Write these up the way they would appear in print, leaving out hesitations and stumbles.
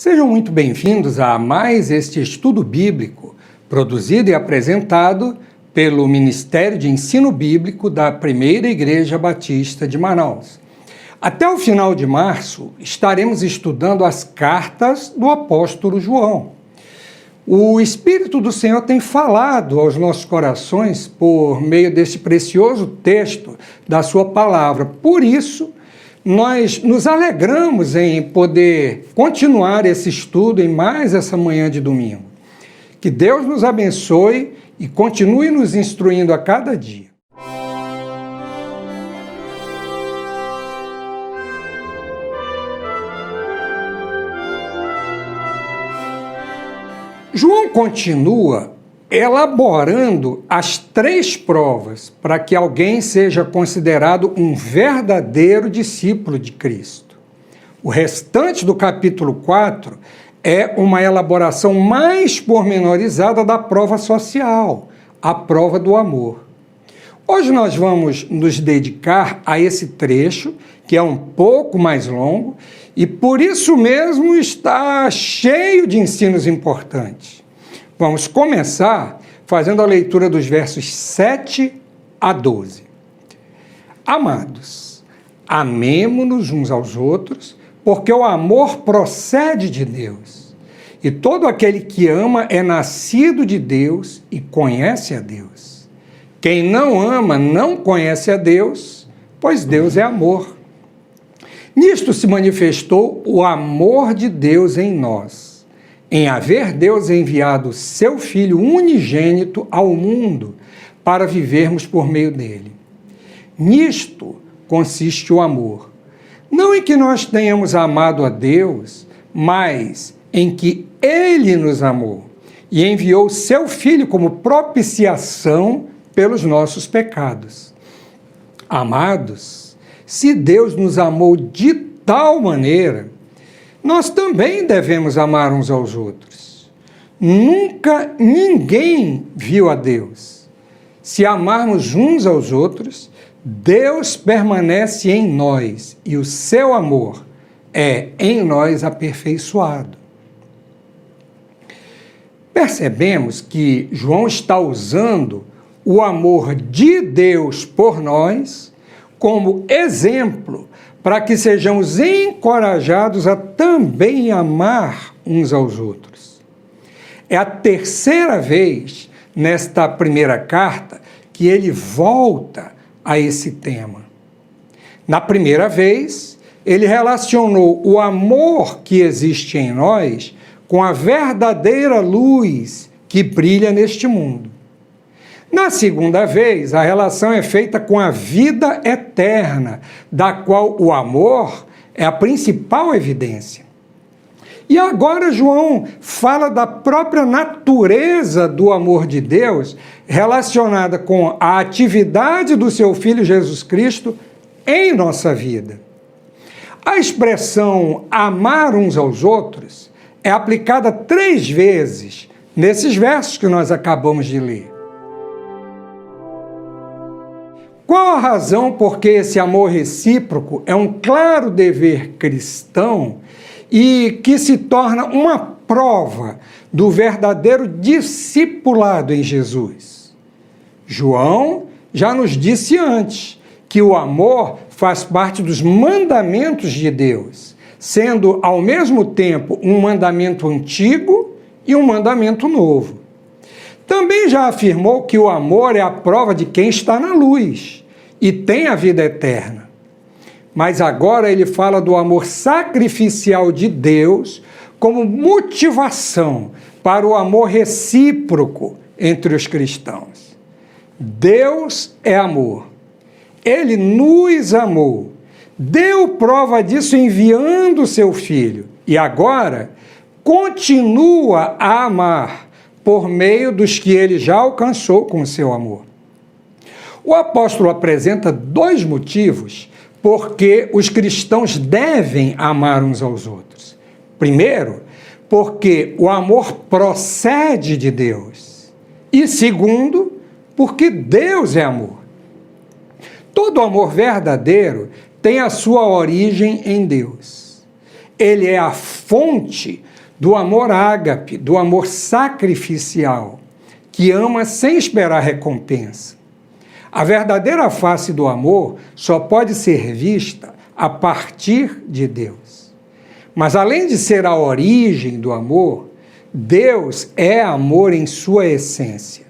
Sejam muito bem-vindos a mais este estudo bíblico, produzido e apresentado pelo Ministério de Ensino Bíblico da Primeira Igreja Batista de Manaus. Até o final de março, estaremos estudando as cartas do apóstolo João. O Espírito do Senhor tem falado aos nossos corações por meio deste precioso texto da sua palavra. Por isso, nós nos alegramos em poder continuar esse estudo em mais essa manhã de domingo. Que Deus nos abençoe e continue nos instruindo a cada dia. João continua elaborando as 3 provas para que alguém seja considerado um verdadeiro discípulo de Cristo. O restante do capítulo 4 é uma elaboração mais pormenorizada da prova social, a prova do amor. Hoje nós vamos nos dedicar a esse trecho, que é um pouco mais longo, e por isso mesmo está cheio de ensinos importantes. Vamos começar fazendo a leitura dos versos 7 a 12. Amados, amemo-nos uns aos outros, porque o amor procede de Deus. E todo aquele que ama é nascido de Deus e conhece a Deus. Quem não ama não conhece a Deus, pois Deus é amor. Nisto se manifestou o amor de Deus em nós, em haver Deus enviado seu Filho unigênito ao mundo para vivermos por meio dele. Nisto consiste o amor. Não em que nós tenhamos amado a Deus, mas em que Ele nos amou e enviou seu Filho como propiciação pelos nossos pecados. Amados, se Deus nos amou de tal maneira, nós também devemos amar uns aos outros. Nunca ninguém viu a Deus. Se amarmos uns aos outros, Deus permanece em nós e o seu amor é em nós aperfeiçoado. Percebemos que João está usando o amor de Deus por nós como exemplo para que sejamos encorajados a também amar uns aos outros. É a 3ª vez nesta primeira carta que ele volta a esse tema. Na primeira vez, ele relacionou o amor que existe em nós com a verdadeira luz que brilha neste mundo. Na segunda vez, a relação é feita com a vida eterna, da qual o amor é a principal evidência. E agora João fala da própria natureza do amor de Deus, relacionada com a atividade do seu Filho Jesus Cristo em nossa vida. A expressão amar uns aos outros é aplicada 3 vezes nesses versos que nós acabamos de ler. Qual a razão por que esse amor recíproco é um claro dever cristão e que se torna uma prova do verdadeiro discipulado em Jesus? João já nos disse antes que o amor faz parte dos mandamentos de Deus, sendo ao mesmo tempo um mandamento antigo e um mandamento novo. Também já afirmou que o amor é a prova de quem está na luz e tem a vida eterna. Mas agora ele fala do amor sacrificial de Deus como motivação para o amor recíproco entre os cristãos. Deus é amor. Ele nos amou, deu prova disso enviando o seu Filho e agora continua a amar por meio dos que ele já alcançou com o seu amor. O apóstolo apresenta 2 motivos porque os cristãos devem amar uns aos outros. Primeiro, porque o amor procede de Deus. E segundo, porque Deus é amor. Todo amor verdadeiro tem a sua origem em Deus. Ele é a fonte do amor ágape, do amor sacrificial, que ama sem esperar recompensa. A verdadeira face do amor só pode ser vista a partir de Deus. Mas além de ser a origem do amor, Deus é amor em sua essência.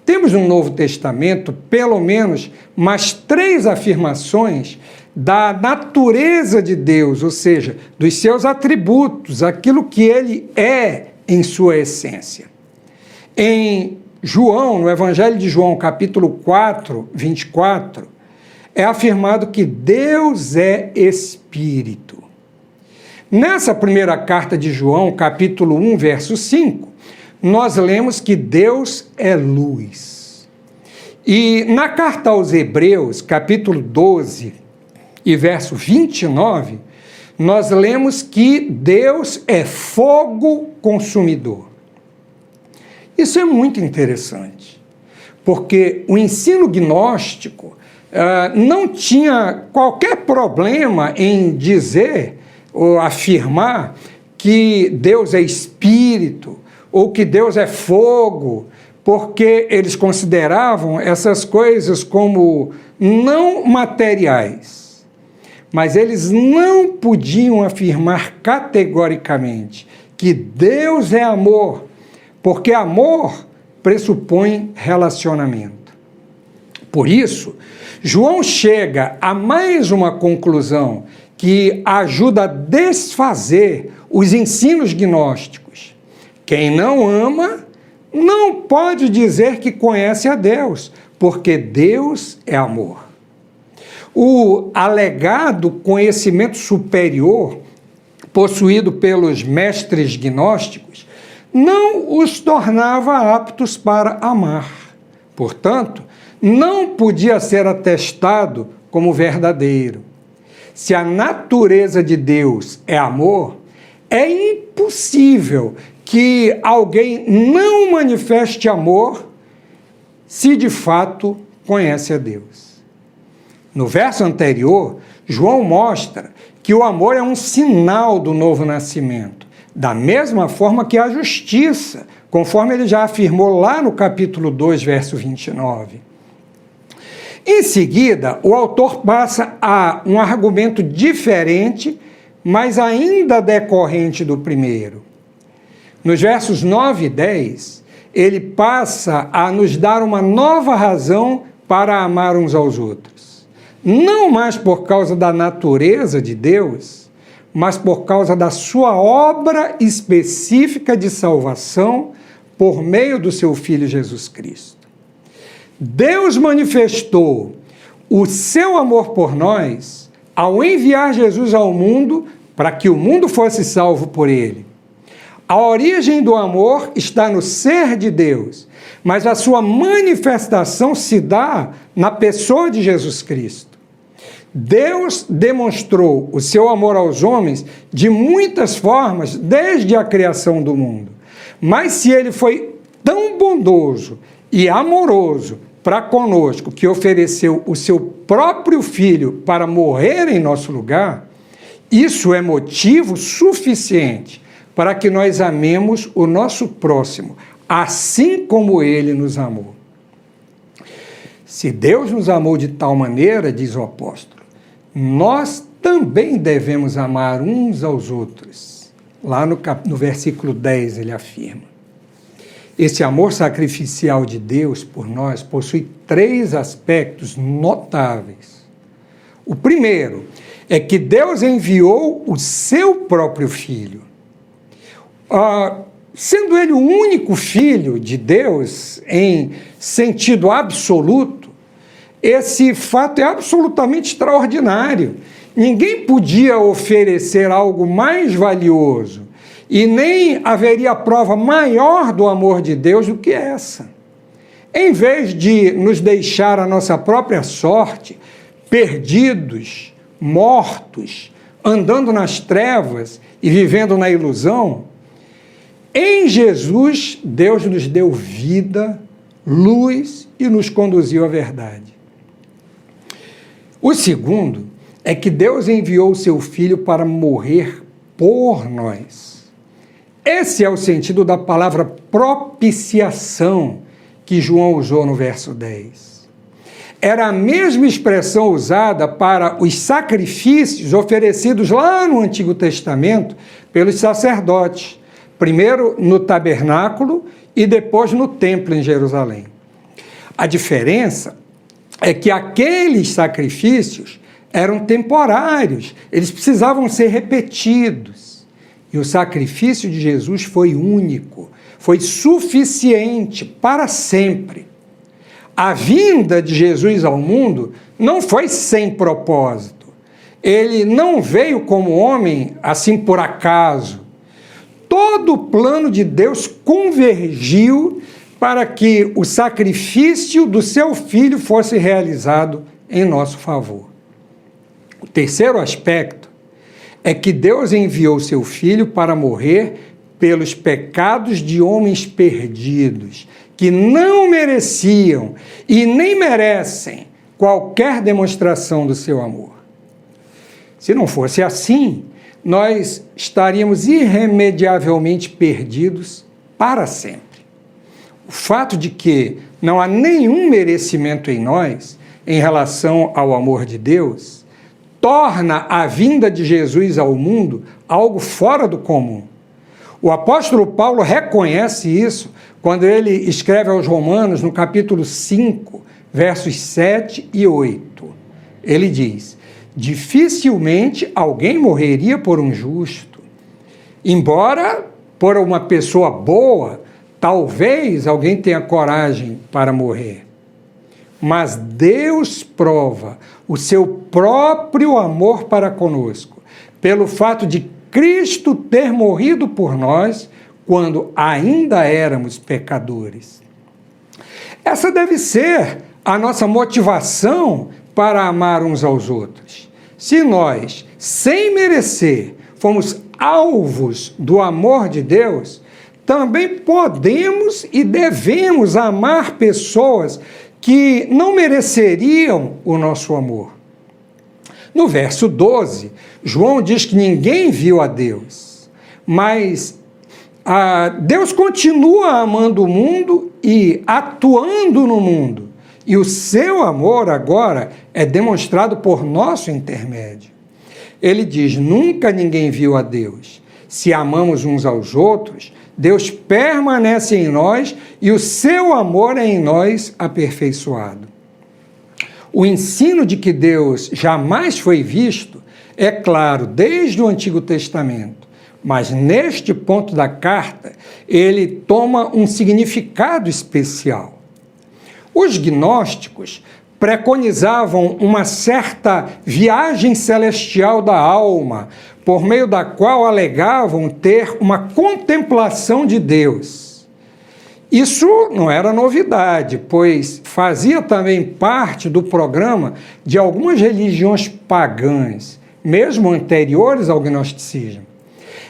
Temos no Novo Testamento, pelo menos, mais 3 afirmações da natureza de Deus, ou seja, dos seus atributos, aquilo que ele é em sua essência. Em João, no Evangelho de João, capítulo 4, 24, é afirmado que Deus é Espírito. Nessa primeira carta de João, capítulo 1, verso 5, nós lemos que Deus é luz. E na carta aos Hebreus, capítulo 12 e verso 29, nós lemos que Deus é fogo consumidor. Isso é muito interessante, porque o ensino gnóstico não tinha qualquer problema em dizer ou afirmar que Deus é espírito ou que Deus é fogo, porque eles consideravam essas coisas como não materiais. Mas eles não podiam afirmar categoricamente que Deus é amor, porque amor pressupõe relacionamento. Por isso, João chega a mais uma conclusão que ajuda a desfazer os ensinos gnósticos. Quem não ama não pode dizer que conhece a Deus, porque Deus é amor. O alegado conhecimento superior possuído pelos mestres gnósticos não os tornava aptos para amar. Portanto, não podia ser atestado como verdadeiro. Se a natureza de Deus é amor, é impossível que alguém não manifeste amor se de fato conhece a Deus. No verso anterior, João mostra que o amor é um sinal do novo nascimento, da mesma forma que a justiça, conforme ele já afirmou lá no capítulo 2, verso 29. Em seguida, o autor passa a um argumento diferente, mas ainda decorrente do primeiro. Nos versos 9 e 10, ele passa a nos dar uma nova razão para amar uns aos outros. Não mais por causa da natureza de Deus, mas por causa da sua obra específica de salvação por meio do seu Filho Jesus Cristo. Deus manifestou o seu amor por nós ao enviar Jesus ao mundo para que o mundo fosse salvo por ele. A origem do amor está no ser de Deus, mas a sua manifestação se dá na pessoa de Jesus Cristo. Deus demonstrou o seu amor aos homens de muitas formas desde a criação do mundo. Mas se ele foi tão bondoso e amoroso para conosco que ofereceu o seu próprio Filho para morrer em nosso lugar, isso é motivo suficiente para que nós amemos o nosso próximo, assim como ele nos amou. Se Deus nos amou de tal maneira, diz o apóstolo, nós também devemos amar uns aos outros. Lá no versículo 10 ele afirma. Esse amor sacrificial de Deus por nós possui 3 aspectos notáveis. O primeiro é que Deus enviou o seu próprio Filho. Sendo ele o único Filho de Deus em sentido absoluto, esse fato é absolutamente extraordinário. Ninguém podia oferecer algo mais valioso e nem haveria prova maior do amor de Deus do que essa. Em vez de nos deixar a nossa própria sorte, perdidos, mortos, andando nas trevas e vivendo na ilusão, em Jesus, Deus nos deu vida, luz e nos conduziu à verdade. O segundo é que Deus enviou o seu Filho para morrer por nós. Esse é o sentido da palavra propiciação que João usou no verso 10. Era a mesma expressão usada para os sacrifícios oferecidos lá no Antigo Testamento pelos sacerdotes, primeiro no tabernáculo e depois no templo em Jerusalém. A diferença é que aqueles sacrifícios eram temporários, eles precisavam ser repetidos. E o sacrifício de Jesus foi único, foi suficiente para sempre. A vinda de Jesus ao mundo não foi sem propósito. Ele não veio como homem assim por acaso. Todo o plano de Deus convergiu para que o sacrifício do seu Filho fosse realizado em nosso favor. O terceiro aspecto é que Deus enviou seu Filho para morrer pelos pecados de homens perdidos, que não mereciam e nem merecem qualquer demonstração do seu amor. Se não fosse assim, nós estaríamos irremediavelmente perdidos para sempre. O fato de que não há nenhum merecimento em nós em relação ao amor de Deus torna a vinda de Jesus ao mundo algo fora do comum. O apóstolo Paulo reconhece isso quando ele escreve aos Romanos, no capítulo 5, versos 7 e 8. Ele diz: dificilmente alguém morreria por um justo, embora por uma pessoa boa, talvez alguém tenha coragem para morrer. Mas Deus prova o seu próprio amor para conosco, pelo fato de Cristo ter morrido por nós quando ainda éramos pecadores. Essa deve ser a nossa motivação para amar uns aos outros. Se nós, sem merecer, fomos alvos do amor de Deus, também podemos e devemos amar pessoas que não mereceriam o nosso amor. No verso 12, João diz que ninguém viu a Deus, mas Deus continua amando o mundo e atuando no mundo, e o seu amor agora é demonstrado por nosso intermédio. Ele diz: nunca ninguém viu a Deus. Se amamos uns aos outros, Deus permanece em nós e o seu amor é em nós aperfeiçoado. O ensino de que Deus jamais foi visto é claro desde o Antigo Testamento, mas neste ponto da carta ele toma um significado especial. Os gnósticos preconizavam uma certa viagem celestial da alma, por meio da qual alegavam ter uma contemplação de Deus. Isso não era novidade, pois fazia também parte do programa de algumas religiões pagãs, mesmo anteriores ao gnosticismo.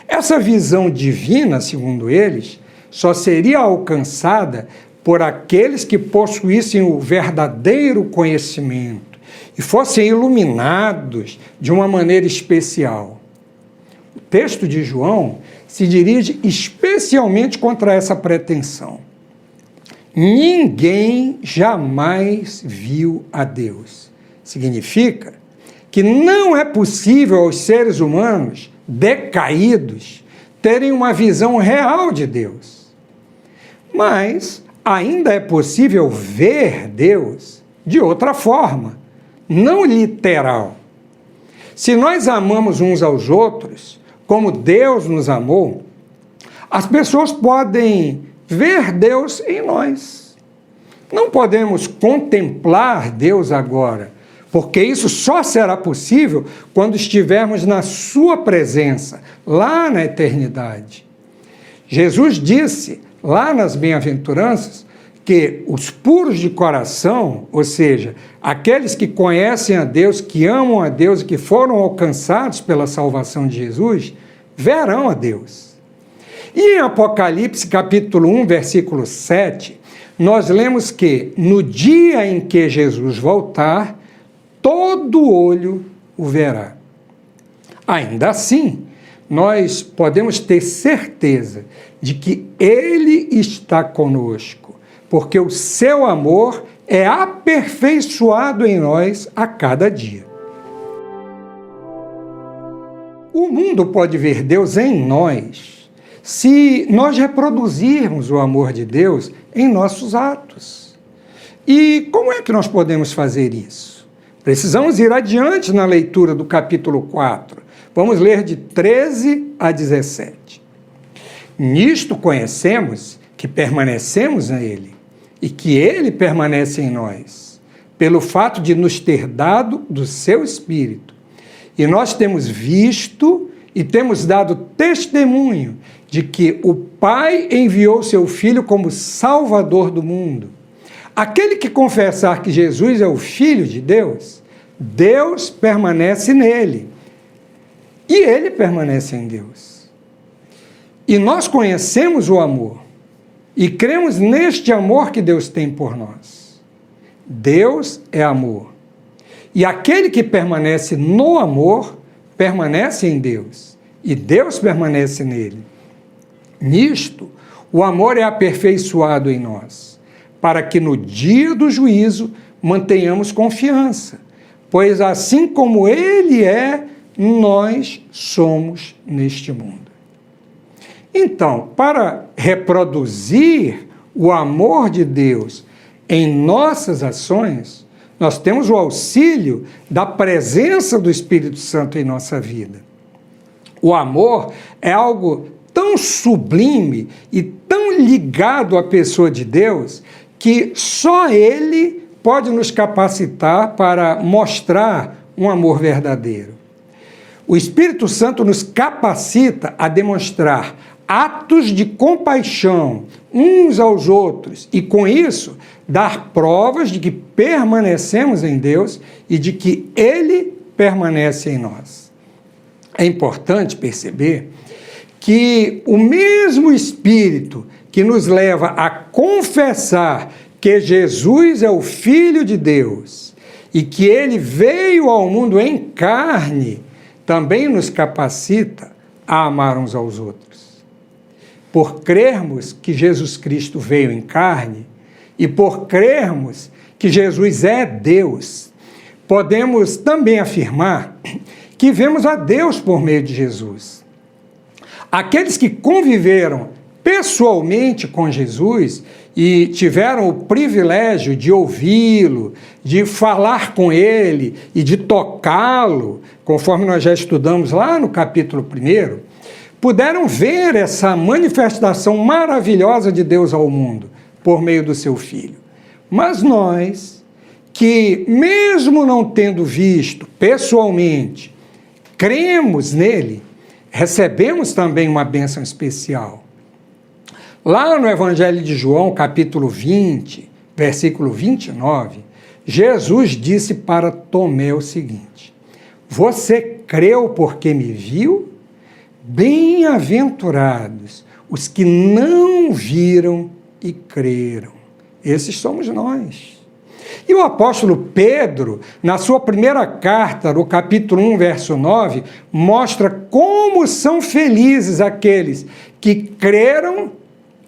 Essa visão divina, segundo eles, só seria alcançada por aqueles que possuíssem o verdadeiro conhecimento e fossem iluminados de uma maneira especial. O texto de João se dirige especialmente contra essa pretensão. Ninguém jamais viu a Deus. Significa que não é possível aos seres humanos decaídos terem uma visão real de Deus. Mas ainda é possível ver Deus de outra forma, não literal. Se nós amamos uns aos outros, como Deus nos amou, as pessoas podem ver Deus em nós. Não podemos contemplar Deus agora, porque isso só será possível quando estivermos na sua presença, lá na eternidade. Jesus disse, lá nas bem-aventuranças, que os puros de coração, ou seja, aqueles que conhecem a Deus, que amam a Deus e que foram alcançados pela salvação de Jesus, verão a Deus. E em Apocalipse, capítulo 1, versículo 7, nós lemos que no dia em que Jesus voltar, todo olho o verá. Ainda assim, nós podemos ter certeza de que Ele está conosco, porque o seu amor é aperfeiçoado em nós a cada dia. O mundo pode ver Deus em nós se nós reproduzirmos o amor de Deus em nossos atos. E como é que nós podemos fazer isso? Precisamos ir adiante na leitura do capítulo 4. Vamos ler de 13 a 17. Nisto conhecemos que permanecemos nele e que ele permanece em nós, pelo fato de nos ter dado do seu Espírito. E nós temos visto e temos dado testemunho de que o Pai enviou seu Filho como Salvador do mundo. Aquele que confessar que Jesus é o Filho de Deus, Deus permanece nele e ele permanece em Deus. E nós conhecemos o amor e cremos neste amor que Deus tem por nós. Deus é amor. E aquele que permanece no amor, permanece em Deus, e Deus permanece nele. Nisto, o amor é aperfeiçoado em nós, para que no dia do juízo mantenhamos confiança, pois assim como Ele é, nós somos neste mundo. Então, para reproduzir o amor de Deus em nossas ações, nós temos o auxílio da presença do Espírito Santo em nossa vida. O amor é algo tão sublime e tão ligado à pessoa de Deus que só Ele pode nos capacitar para mostrar um amor verdadeiro. O Espírito Santo nos capacita a demonstrar atos de compaixão uns aos outros e, com isso, dar provas de que permanecemos em Deus e de que Ele permanece em nós. É importante perceber que o mesmo Espírito que nos leva a confessar que Jesus é o Filho de Deus e que Ele veio ao mundo em carne, também nos capacita a amar uns aos outros. Por crermos que Jesus Cristo veio em carne e por crermos que Jesus é Deus, podemos também afirmar que vemos a Deus por meio de Jesus. Aqueles que conviveram pessoalmente com Jesus e tiveram o privilégio de ouvi-lo, de falar com ele e de tocá-lo, conforme nós já estudamos lá no capítulo 1, puderam ver essa manifestação maravilhosa de Deus ao mundo por meio do seu Filho. Mas nós, que mesmo não tendo visto pessoalmente, cremos nele, recebemos também uma bênção especial. Lá no Evangelho de João, capítulo 20, versículo 29, Jesus disse para Tomé o seguinte: você creu porque me viu? Bem-aventurados os que não viram e creram. Esses somos nós. E o apóstolo Pedro, na sua primeira carta, no capítulo 1, verso 9, mostra como são felizes aqueles que creram,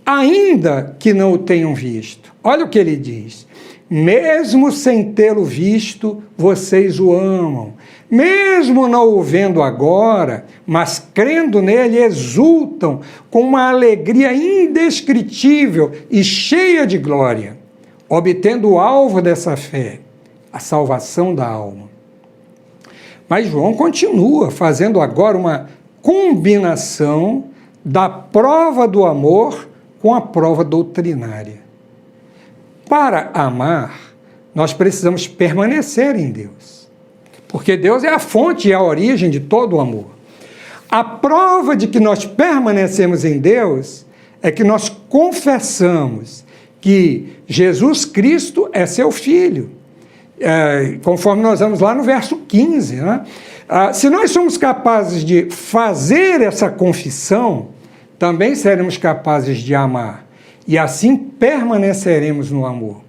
ainda que não o tenham visto. Olha o que ele diz: mesmo sem tê-lo visto, vocês o amam. Mesmo não o vendo agora, mas crendo nele, exultam com uma alegria indescritível e cheia de glória, obtendo o alvo dessa fé, a salvação da alma. Mas João continua fazendo agora uma combinação da prova do amor com a prova doutrinária. Para amar, nós precisamos permanecer em Deus, porque Deus é a fonte e a origem de todo o amor. A prova de que nós permanecemos em Deus é que nós confessamos que Jesus Cristo é seu Filho, conforme nós vamos lá no verso 15. Né? Se nós somos capazes de fazer essa confissão, também seremos capazes de amar, e assim permaneceremos no amor,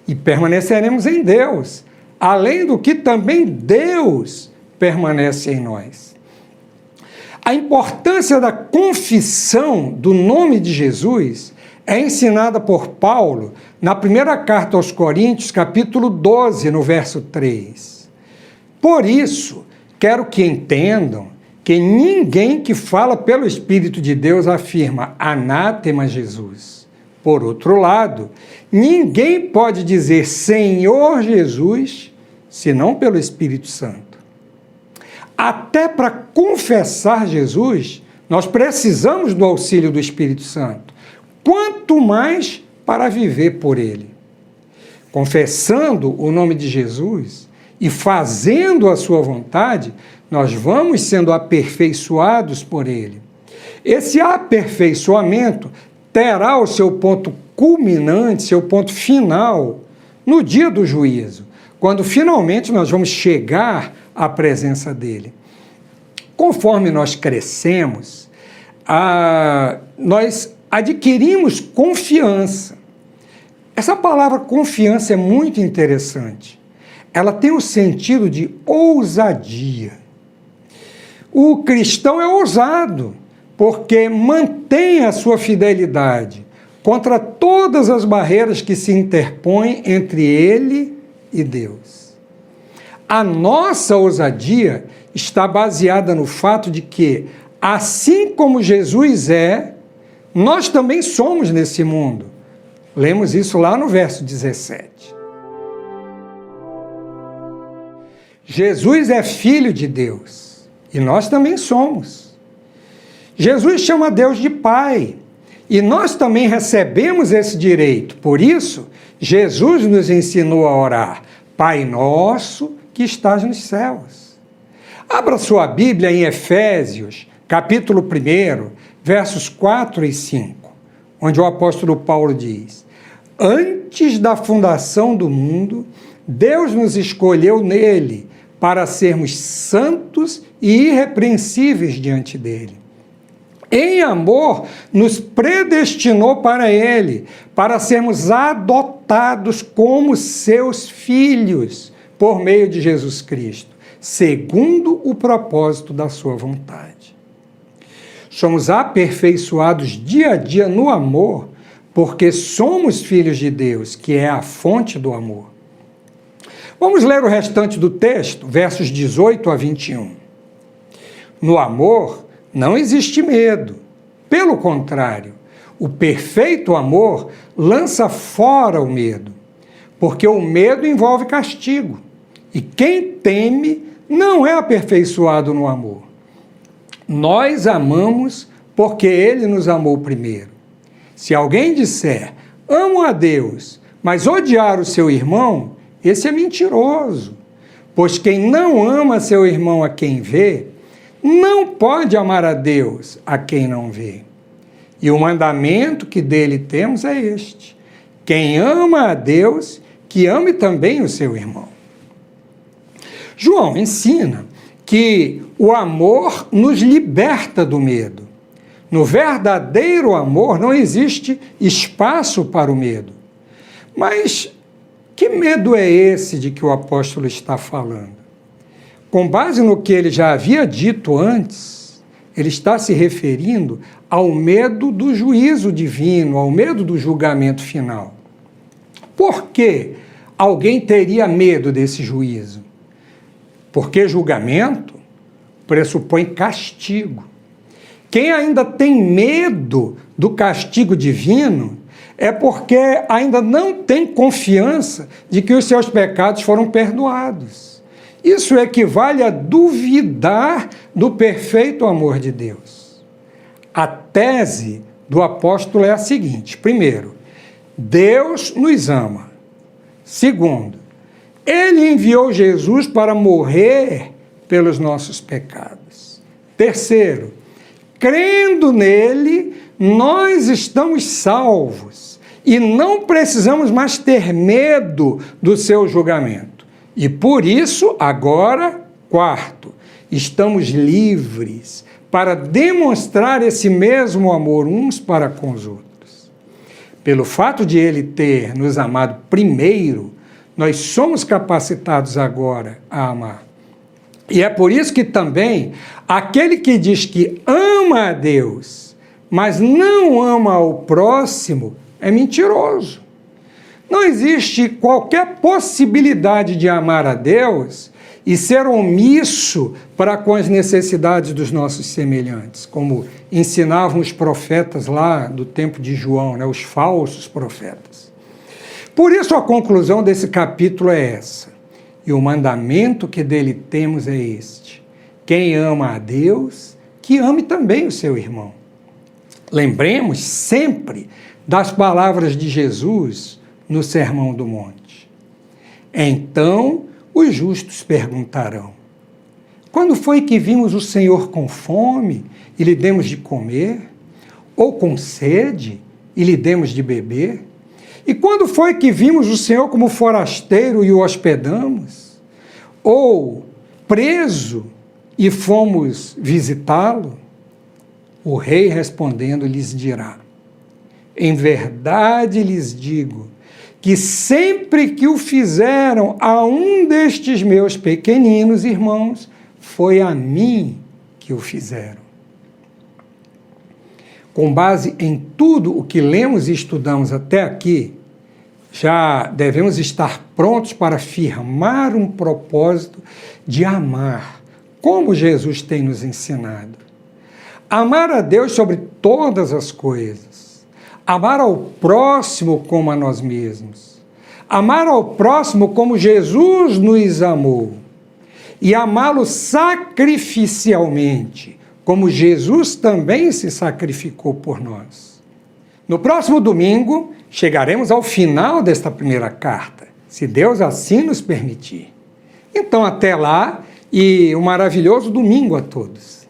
e permaneceremos em Deus, além do que também Deus permanece em nós. A importância da confissão do nome de Jesus é ensinada por Paulo na primeira carta aos Coríntios, capítulo 12, no verso 3. Por isso, quero que entendam que ninguém que fala pelo Espírito de Deus afirma anátema Jesus. Por outro lado, ninguém pode dizer Senhor Jesus senão pelo Espírito Santo. Até para confessar Jesus, nós precisamos do auxílio do Espírito Santo, quanto mais para viver por ele. Confessando o nome de Jesus e fazendo a sua vontade, nós vamos sendo aperfeiçoados por ele. Esse aperfeiçoamento terá o seu ponto culminante, seu ponto final, no dia do juízo, quando finalmente nós vamos chegar à presença dele. Conforme nós crescemos, nós adquirimos confiança. Essa palavra confiança é muito interessante. Ela tem o sentido de ousadia. O cristão é ousado, porque mantém a sua fidelidade contra todas as barreiras que se interpõem entre ele e Deus. A nossa ousadia está baseada no fato de que, assim como Jesus é, nós também somos nesse mundo. Lemos isso lá no verso 17. Jesus é filho de Deus e nós também somos. Jesus chama Deus de Pai e nós também recebemos esse direito. Por isso, Jesus nos ensinou a orar: Pai nosso que estás nos céus. Abra sua Bíblia em Efésios, capítulo 1, versos 4 e 5, onde o apóstolo Paulo diz: Antes da fundação do mundo, Deus nos escolheu nele para sermos santos e irrepreensíveis diante dele. Em amor, nos predestinou para ele, para sermos adotados como seus filhos, por meio de Jesus Cristo, segundo o propósito da sua vontade. Somos aperfeiçoados dia a dia no amor, porque somos filhos de Deus, que é a fonte do amor. Vamos ler o restante do texto, versos 18 a 21. No amor não existe medo. Pelo contrário, o perfeito amor lança fora o medo, porque o medo envolve castigo, e quem teme não é aperfeiçoado no amor. Nós amamos porque ele nos amou primeiro. Se alguém disser, amo a Deus, mas odiar o seu irmão, esse é mentiroso, pois quem não ama seu irmão a quem vê, não pode amar a Deus a quem não vê. E o mandamento que dele temos é este: quem ama a Deus, que ame também o seu irmão. João ensina que o amor nos liberta do medo. No verdadeiro amor não existe espaço para o medo. Mas que medo é esse de que o apóstolo está falando? Com base no que ele já havia dito antes, ele está se referindo ao medo do juízo divino, ao medo do julgamento final. Por que alguém teria medo desse juízo? Porque julgamento pressupõe castigo. Quem ainda tem medo do castigo divino é porque ainda não tem confiança de que os seus pecados foram perdoados. Isso equivale a duvidar do perfeito amor de Deus. A tese do apóstolo é a seguinte: primeiro, Deus nos ama. Segundo, ele enviou Jesus para morrer pelos nossos pecados. Terceiro, crendo nele, nós estamos salvos e não precisamos mais ter medo do seu julgamento. E por isso, agora, quarto, estamos livres para demonstrar esse mesmo amor uns para com os outros. Pelo fato de ele ter nos amado primeiro, nós somos capacitados agora a amar. E é por isso que também aquele que diz que ama a Deus, mas não ama o próximo, é mentiroso. Não existe qualquer possibilidade de amar a Deus e ser omisso para com as necessidades dos nossos semelhantes, como ensinavam os profetas lá do tempo de João, né, os falsos profetas. Por isso a conclusão desse capítulo é essa. E o mandamento que dele temos é este: quem ama a Deus, que ame também o seu irmão. Lembremos sempre das palavras de Jesus no Sermão do Monte. Então os justos perguntarão: quando foi que vimos o Senhor com fome e lhe demos de comer? Ou com sede e lhe demos de beber? E quando foi que vimos o Senhor como forasteiro e o hospedamos? Ou preso e fomos visitá-lo? O rei respondendo lhes dirá: em verdade lhes digo, que sempre que o fizeram a um destes meus pequeninos irmãos, foi a mim que o fizeram. Com base em tudo o que lemos e estudamos até aqui, já devemos estar prontos para firmar um propósito de amar, como Jesus tem nos ensinado. Amar a Deus sobre todas as coisas. Amar ao próximo como a nós mesmos. Amar ao próximo como Jesus nos amou. E amá-lo sacrificialmente, como Jesus também se sacrificou por nós. No próximo domingo, chegaremos ao final desta primeira carta, se Deus assim nos permitir. Então, até lá e um maravilhoso domingo a todos.